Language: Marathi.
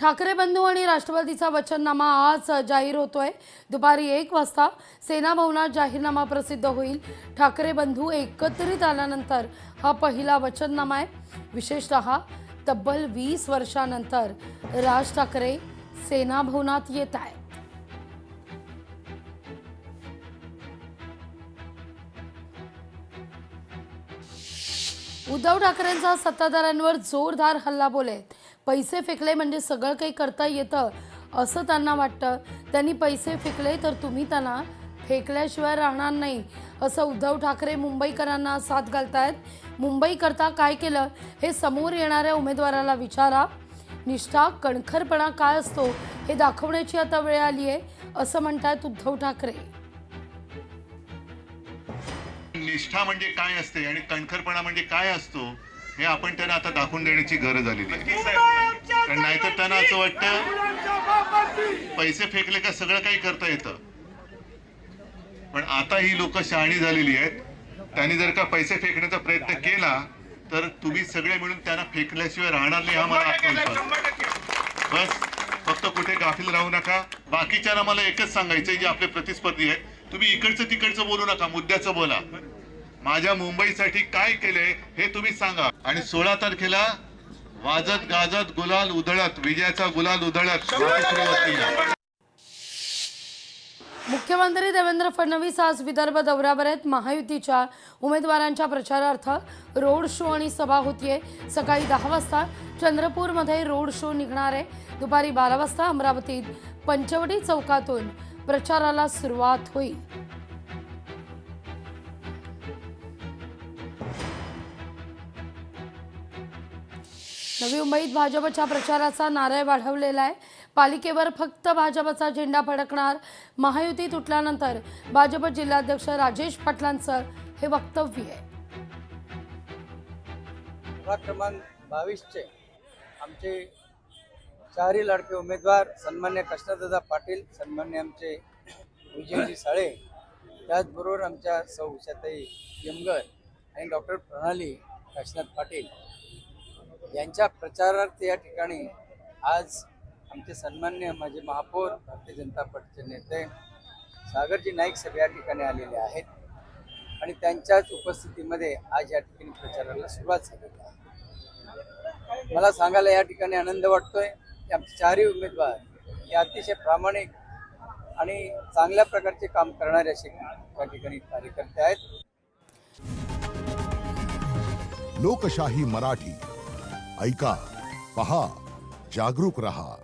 ठाकरे बंधू आणि राष्ट्रवादीचा वचननामा आज जाहीर होतोय। दुपारी 1 वाजता सेना भवनात जाहीरनामा प्रसिद्ध होईल। ठाकरे बंधू एकत्रित आल्यानंतर हा पहिला वचननामा आहे। विशेषतः तब्बल 20 वर्षांनंतर राज ठाकरे सेना भवनात येत आहेत। उद्धव ठाकरेंचा सत्ताधाऱ्यांवर जोरदार हल्लाबोल आहे। पैसे फेकले म्हणजे सगळं काही करता येतं असं त्यांना वाटतं। त्यांनी पैसे फेकले तर तुम्ही त्यांना फेकल्याशिवाय राहणार नाही असं उद्धव ठाकरे मुंबईकरांना साथ घालतायत। मुंबईकरता काय केलं हे समोर येणाऱ्या उमेदवाराला विचारा। निष्ठा कणखरपणा काय असतो हे दाखवण्याची आता वेळ आली आहे असं म्हणतात उद्धव ठाकरे। निष्ठा म्हणजे काय असते आणि कणखरपणा म्हणजे काय असतो हे आपण त्यांना आता दाखवून देण्याची गरज आलेली आहे। कारण नाहीतर त्यांना असं वाटतं पैसे फेकले का सगळं काही करता येतं। पण आता ही लोक शहाणी झालेली आहेत। त्यांनी जर का पैसे फेकण्याचा प्रयत्न केला तर तुम्ही सगळे मिळून त्यांना फेकल्याशिवाय राहणार नाही हा मला आत्मविश्वास। बस फक्त कुठे गाफील राहू नका। बाकीच्यांना मला एकच सांगायचंय जे आपले प्रतिस्पर्धी आहेत, तुम्ही इकडचं तिकडचं बोलू नका, मुद्द्याचं बोला। माझ्या मुंबईसाठी काय केलंय हे तुम्ही सांगा। आणि 16 तारखेला वाजत गाजत गुलाल उधळत विजयाचा गुलाल उधळत मुख्यमंत्री देवेंद्र फडणवीस आज विदर्भ दौऱ्यावर आहेत। महायुतीच्या उमेदवारांच्या प्रचारार्थ रोड शो आणि सभा होतीये। सकाळी 10 वाजता चंद्रपूरमध्ये रोड शो निघणार आहे। दुपारी 12 वाजता अमरावतीत पंचवटी चौकातून प्रचाराला सुरुवात होईल। नवी मुंबईत भाजपच्या प्रचाराचा नारळ वाढवलेला आहे। पालिकेवर फक्त भाजपचा झेंडा फडकणार। महायुती तुटल्यानंतर भाजप जिल्हाध्यक्ष राजेश पाटलांचं हे वक्तव्य आहे। क्रमांक 22 चे आमचे चारही लाडके उमेदवार सन्मान्य कृष्णदादा पाटील, सन्मान्य आमचे विजयजी साळे, त्याचबरोबर आमच्या सौ उषाताई यमगर आणि डॉक्टर प्रणाली काशीनाथ पाटील यांच्या प्रचारार्थ या ठिकाणी आज आमचे सन्मान्य माझे महापौर भारतीय जनता पार्टीचे नेते सागरजी नाईक साहेब या ठिकाणी आलेले आहेत आणि त्यांच्याच उपस्थितीमध्ये आज या ठिकाणी प्रचाराला सुरुवात झालेली आहे। मला सांगायला या ठिकाणी आनंद वाटतोय की आमचे चारही उमेदवार हे अतिशय प्रामाणिक आणि चांगल्या प्रकारचे काम करणारे असे या ठिकाणी कार्यकर्ते आहेत। लोकशाही मराठी ऐका, पहा, जागरूक रहा।